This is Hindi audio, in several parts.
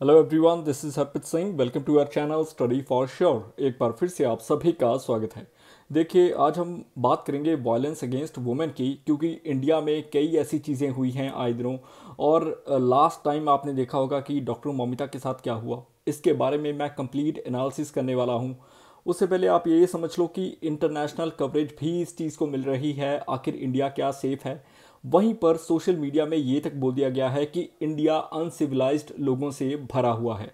Hello everyone, this is Harpreet Singh. Welcome to our channel study for sure. एक बार फिर से आप सभी का स्वागत है। देखिए, आज हम बात करेंगे वायलेंस अगेंस्ट वुमेन की, क्योंकि इंडिया में कई ऐसी चीज़ें हुई हैं आए दिनों। और लास्ट टाइम आपने देखा होगा कि डॉक्टर मौमिता के साथ क्या हुआ, इसके बारे में मैं कंप्लीट एनालिसिस करने वाला हूँ। उससे पहले आप ये समझ लो कि इंटरनेशनल कवरेज भी इस चीज़ को मिल रही है, आखिर इंडिया क्या सेफ़ है। वहीं पर सोशल मीडिया में ये तक बोल दिया गया है कि इंडिया अनसिविलाइज्ड लोगों से भरा हुआ है।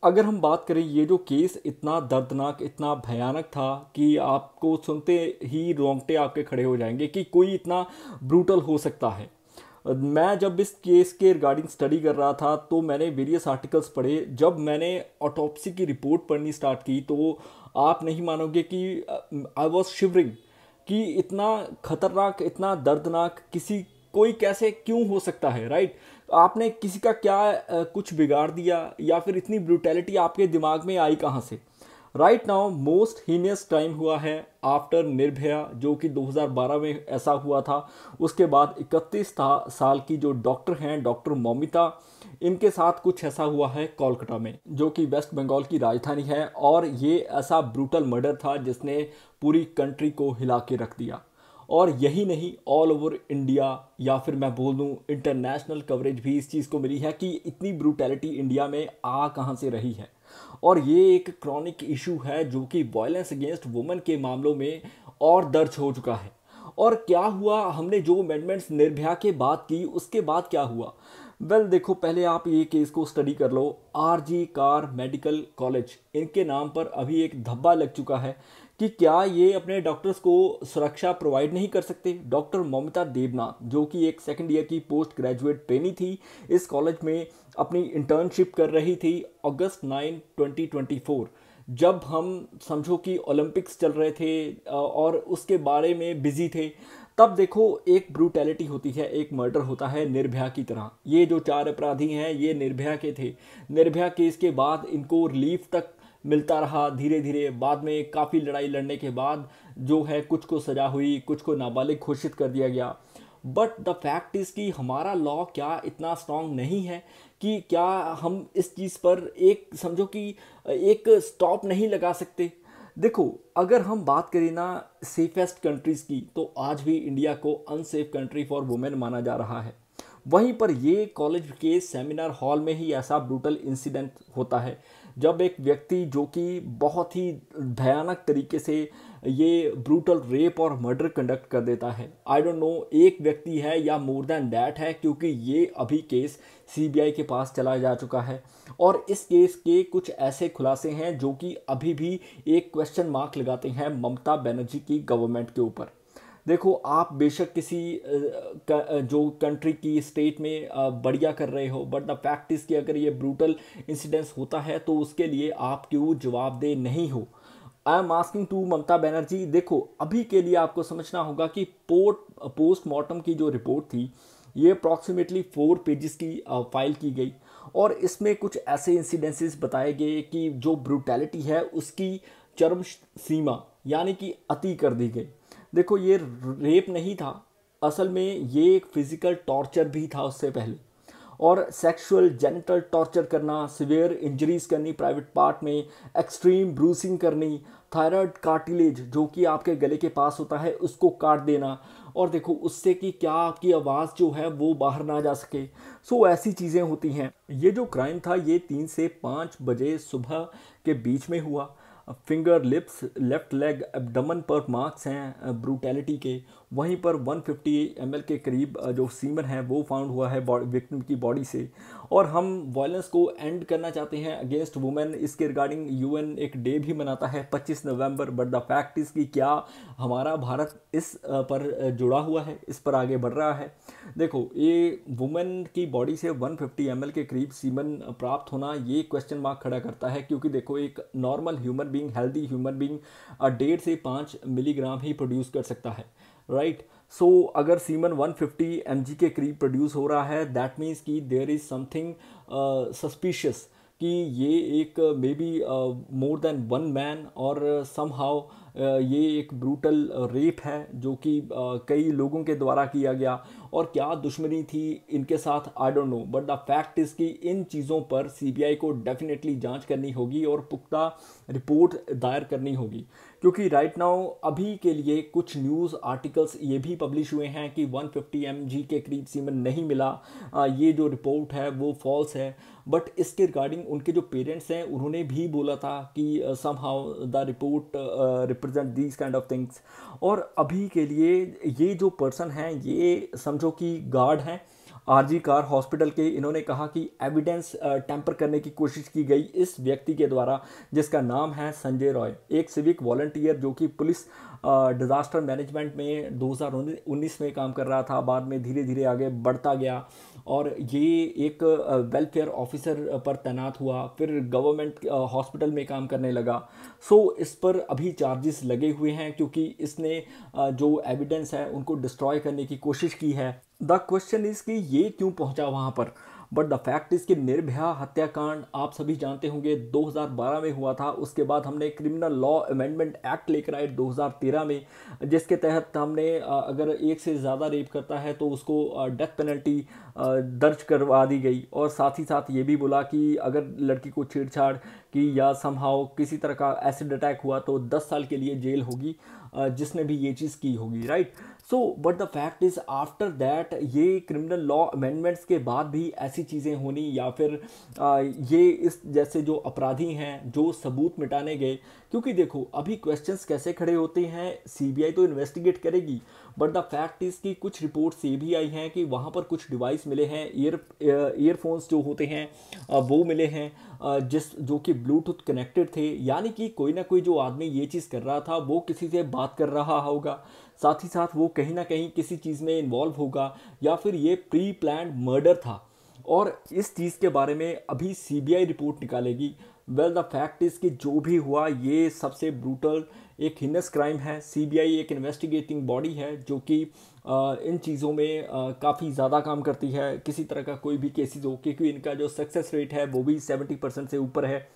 अगर हम बात करें, ये जो केस इतना दर्दनाक, इतना भयानक था कि आपको सुनते ही रोंगटे आपके खड़े हो जाएंगे कि कोई इतना ब्रूटल हो सकता है। मैं जब इस केस के रिगार्डिंग स्टडी कर रहा था तो मैंने वेरियस आर्टिकल्स पढ़े। जब मैंने ऑटोप्सी की रिपोर्ट पढ़नी स्टार्ट की तो आप नहीं मानोगे कि आई वॉज शिवरिंग कि इतना खतरनाक, इतना दर्दनाक किसी कोई कैसे क्यों हो सकता है, राइट। आपने किसी का क्या कुछ बिगाड़ दिया, या फिर इतनी ब्रूटैलिटी आपके दिमाग में आई कहाँ से। Right now most heinous time हुआ है आफ्टर निर्भया, जो कि 2012 में ऐसा हुआ था। उसके बाद 31 साल की जो डॉक्टर हैं, डॉक्टर मौमिता, इनके साथ कुछ ऐसा हुआ है कोलकाता में, जो कि वेस्ट बंगाल की राजधानी है। और ये ऐसा ब्रूटल मर्डर था जिसने पूरी कंट्री को हिला के रख दिया। और यही नहीं, ऑल ओवर इंडिया, या फिर मैं बोल दूं इंटरनेशनल कवरेज भी इस चीज़ को मिली है कि इतनी ब्रूटैलिटी इंडिया में आ कहाँ से रही है। और ये एक क्रॉनिक इशू है जो कि वायलेंस अगेंस्ट वुमेन के मामलों में और दर्ज हो चुका है। और क्या हुआ, हमने जो अमेंडमेंट्स निर्भया के बाद की, उसके बाद क्या हुआ। देखो, पहले आप ये केस को स्टडी कर लो। आरजी कार मेडिकल कॉलेज, इनके नाम पर अभी एक धब्बा लग चुका है कि क्या ये अपने डॉक्टर्स को सुरक्षा प्रोवाइड नहीं कर सकते। डॉक्टर मौमिता देवनाथ, जो कि एक सेकंड ईयर की पोस्ट ग्रेजुएट ट्रेनी थी, इस कॉलेज में अपनी इंटर्नशिप कर रही थी अगस्त 9 2024, जब हम समझो कि ओलंपिक्स चल रहे थे और उसके बारे में बिजी थे। तब देखो, एक ब्रूटैलिटी होती है, एक मर्डर होता है निर्भया की तरह। ये जो 4 अपराधी हैं, ये निर्भया के थे। निर्भया केस के बाद इनको रिलीफ तक मिलता रहा धीरे धीरे। बाद में काफ़ी लड़ाई लड़ने के बाद जो है, कुछ को सज़ा हुई, कुछ को नाबालिग घोषित कर दिया गया। बट द फैक्ट इज़ कि हमारा लॉ क्या इतना स्ट्रांग नहीं है कि क्या हम इस चीज़ पर एक समझो कि एक स्टॉप नहीं लगा सकते। देखो, अगर हम बात करें ना सेफेस्ट कंट्रीज़ की, तो आज भी इंडिया को अनसेफ कंट्री फॉर वुमेन माना जा रहा है। वहीं पर ये कॉलेज के सेमिनार हॉल में ही ऐसा ब्रूटल इंसिडेंट होता है, जब एक व्यक्ति जो कि बहुत ही भयानक तरीके से ये ब्रूटल रेप और मर्डर कंडक्ट कर देता है। आई डोंट नो एक व्यक्ति है या मोर देन दैट है, क्योंकि ये अभी केस सीबीआई के पास चला जा चुका है। और इस केस के कुछ ऐसे खुलासे हैं जो कि अभी भी एक क्वेश्चन मार्क लगाते हैं ममता बनर्जी की गवर्नमेंट के ऊपर। देखो, आप बेशक किसी जो कंट्री की स्टेट में बढ़िया कर रहे हो, बट द फैक्ट इज़ कि अगर ये ब्रूटल इंसिडेंस होता है तो उसके लिए आप क्यों जवाबदेह नहीं हो। I am asking to Mamata Banerjee. देखो, अभी के लिए आपको समझना होगा कि पोस्टमार्टम की जो रिपोर्ट थी, ये अप्रॉक्सीमेटली 4 पेजेस की फाइल की गई। और इसमें कुछ ऐसे इंसिडेंसेस बताए गए कि जो ब्रूटैलिटी है उसकी चरम सीमा, यानी कि अति कर दी गई। देखो, ये रेप नहीं था, असल में ये एक फिजिकल टॉर्चर भी था उससे पहले। और सेक्सुअल जेनिटल टॉर्चर करना, सिवियर इंजरीज करनी प्राइवेट पार्ट में, एक्सट्रीम ब्रूसिंग करनी, थायराइड कार्टिलेज जो कि आपके गले के पास होता है उसको काट देना, और देखो उससे कि क्या आपकी आवाज़ जो है वो बाहर ना जा सके। सो ऐसी चीज़ें होती हैं। ये जो क्राइम था, ये 3 से 5 बजे सुबह के बीच में हुआ। Finger lips, left leg, abdomen पर मार्क्स हैं ब्रूटैलिटी के। वहीं पर 150 ml के करीब जो सीमन है वो फाउंड हुआ है विक्टिम की बॉडी से। और हम वायलेंस को एंड करना चाहते हैं अगेंस्ट वुमेन। इसके रिगार्डिंग यूएन एक डे भी मनाता है 25 नवंबर। बट द फैक्ट इज़ कि क्या हमारा भारत इस पर जुड़ा हुआ है, इस पर आगे बढ़ रहा है। देखो, ये वुमेन की बॉडी से 150 ml के करीब सीमन प्राप्त होना, ये क्वेश्चन मार्क खड़ा करता है, क्योंकि देखो एक normal human being, healthy human being 1.5 से 5 मिलीग्राम ही प्रोड्यूस कर सकता है, राइट। सो अगर सीमन 150 mg के करीब प्रोड्यूस हो रहा है, दैट मीन्स कि देयर इज समथिंग सस्पिशियस, कि ये एक may be more than one man और समहाउ ये एक ब्रूटल रेप है जो कि कई लोगों के द्वारा किया गया, और क्या दुश्मनी थी इनके साथ I don't know, but the fact is कि इन चीज़ों पर सीबीआई को डेफिनेटली जांच करनी होगी और पुख्ता रिपोर्ट दायर करनी होगी। क्योंकि राइट नाउ अभी के लिए कुछ न्यूज़ आर्टिकल्स ये भी पब्लिश हुए हैं कि 150 mg के करीब सीमेंट नहीं मिला। ये जो रिपोर्ट है वो फॉल्स है, बट इसके रिगार्डिंग उनके जो पेरेंट्स हैं उन्होंने भी बोला था कि somehow the report represent these kind of things. और अभी के लिए ये जो पर्सन हैं ये समझो कि गार्ड हैं आरजी कार हॉस्पिटल के। इन्होंने कहा कि एविडेंस टैंपर करने की कोशिश की गई इस व्यक्ति के द्वारा जिसका नाम है संजय रॉय, एक सिविक वॉलंटियर जो कि पुलिस डिज़ास्टर मैनेजमेंट में 2019 में काम कर रहा था, बाद में धीरे धीरे आगे बढ़ता गया और ये एक वेलफेयर ऑफिसर पर तैनात हुआ, फिर गवर्नमेंट हॉस्पिटल में काम करने लगा। सो इस पर अभी चार्जेस लगे हुए हैं क्योंकि इसने जो एविडेंस है उनको डिस्ट्रॉय करने की कोशिश की है। द क्वेश्चन इज़ कि ये क्यों पहुंचा वहां पर, बट द फैक्ट इज़ कि निर्भया हत्याकांड आप सभी जानते होंगे 2012 में हुआ था। उसके बाद हमने क्रिमिनल लॉ अमेंडमेंट एक्ट लेकर आए 2013 में, जिसके तहत हमने अगर एक से ज़्यादा रेप करता है तो उसको डेथ पेनल्टी दर्ज करवा दी गई, और साथ ही साथ ये भी बोला कि अगर लड़की को छेड़छाड़ की या समहाउ किसी तरह का एसिड अटैक हुआ तो 10 साल के लिए जेल होगी जिसने भी ये चीज़ की होगी, right. So but the fact is after that ये क्रिमिनल लॉ अमेंडमेंट्स के बाद भी ऐसी चीज़ें होनी या फिर ये इस जैसे जो अपराधी हैं जो सबूत मिटाने गए, क्योंकि देखो अभी क्वेश्चंस कैसे खड़े होते हैं, सीबीआई तो इन्वेस्टिगेट करेगी, बट द फैक्ट इज़ कि कुछ रिपोर्ट्स ये भी आई हैं कि वहाँ पर कुछ डिवाइस मिले हैं, ईयरफोन्स जो होते हैं वो मिले हैं जो कि ब्लूटूथ कनेक्टेड थे, यानी कि कोई ना कोई जो आदमी ये चीज़ कर रहा था वो किसी से बात कर रहा होगा, साथ ही साथ वो कहीं ना कहीं किसी चीज़ में इन्वॉल्व होगा, या फिर ये प्री प्लान्ड मर्डर था। और इस चीज़ के बारे में अभी सीबीआई रिपोर्ट निकालेगी। वेल द फैक्ट इज़ कि जो भी हुआ ये सबसे ब्रूटल एक हिनस क्राइम है। सीबीआई एक इन्वेस्टिगेटिंग बॉडी है जो कि इन चीज़ों में काफ़ी ज़्यादा काम करती है, किसी तरह का कोई भी केसेस हो, क्योंकि इनका जो सक्सेस रेट है वो भी 70% से ऊपर है।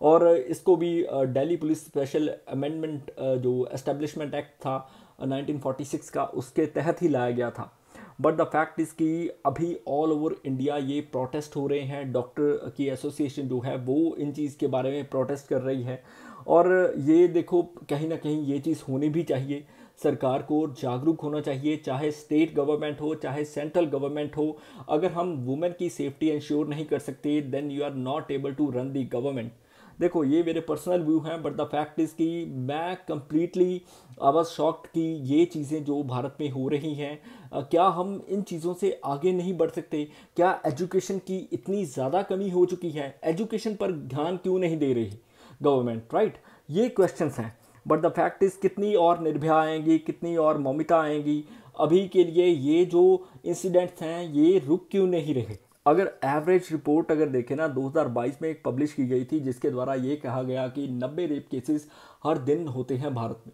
और इसको भी दिल्ली पुलिस स्पेशल अमेंडमेंट जो एस्टेब्लिशमेंट एक्ट था 1946 का, उसके तहत ही लाया गया था। बट द फैक्ट इज़ कि अभी ऑल ओवर इंडिया ये प्रोटेस्ट हो रहे हैं, डॉक्टर की एसोसिएशन जो है वो इन चीज़ के बारे में प्रोटेस्ट कर रही है। और ये देखो कहीं ना कहीं ये चीज़ होनी भी चाहिए, सरकार को जागरूक होना चाहिए, चाहे स्टेट गवर्नमेंट हो चाहे सेंट्रल गवर्नमेंट हो। अगर हम वुमेन की सेफ्टी इंश्योर नहीं कर सकते then you are not able to run the government. देखो ये मेरे पर्सनल व्यू हैं, बट द फैक्ट इज़ कि मैं कंप्लीटली आई वाज शॉक्ड कि ये चीज़ें जो भारत में हो रही हैं, क्या हम इन चीज़ों से आगे नहीं बढ़ सकते? क्या एजुकेशन की इतनी ज़्यादा कमी हो चुकी है? एजुकेशन पर ध्यान क्यों नहीं दे रही गवर्नमेंट, राइट? ये क्वेश्चंस हैं। बट द फैक्ट इज़ कितनी और निर्भया आएंगी, कितनी और ममिता आएंगी, अभी के लिए ये जो इंसिडेंट्स हैं ये रुक क्यों नहीं रहे? अगर एवरेज रिपोर्ट अगर देखें ना 2022 में एक पब्लिश की गई थी जिसके द्वारा ये कहा गया कि 90 रेप केसेस हर दिन होते हैं भारत में।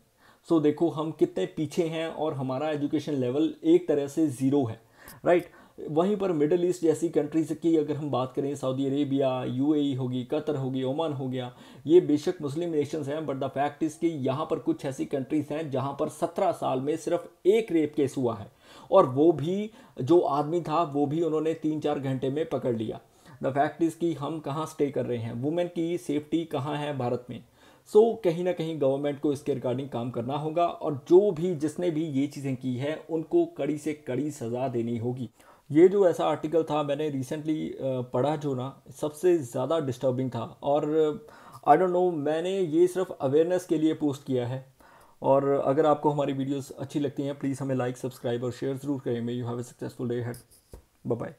सो देखो हम कितने पीछे हैं और हमारा एजुकेशन लेवल एक तरह से ज़ीरो है, राइट। वहीं पर मिडल ईस्ट जैसी कंट्रीज की अगर हम बात करें, सऊदी अरेबिया, यूएई होगी, कतर होगी, ओमान हो गया, ये बेशक मुस्लिम नेशंस हैं, बट द फैक्ट इज़ कि यहाँ पर कुछ ऐसी कंट्रीज हैं जहाँ पर 17 साल में सिर्फ एक रेप केस हुआ है, और वो भी जो आदमी था वो भी उन्होंने 3-4 घंटे में पकड़ लिया। द फैक्ट इज़ कि हम कहाँ स्टे कर रहे हैं, वुमेन की सेफ्टी कहाँ है भारत में? सो कहीं ना कहीं गवर्नमेंट को इसके रिगार्डिंग काम करना होगा, और जो भी जिसने भी ये चीज़ें की है उनको कड़ी से कड़ी सज़ा देनी होगी। ये जो ऐसा आर्टिकल था मैंने रिसेंटली पढ़ा जो ना सबसे ज़्यादा डिस्टर्बिंग था, और आई डोंट नो, मैंने ये सिर्फ अवेयरनेस के लिए पोस्ट किया है। और अगर आपको हमारी वीडियोस अच्छी लगती हैं प्लीज़ हमें लाइक, सब्सक्राइब और शेयर ज़रूर करें। May you have a successful day ahead. Bye bye.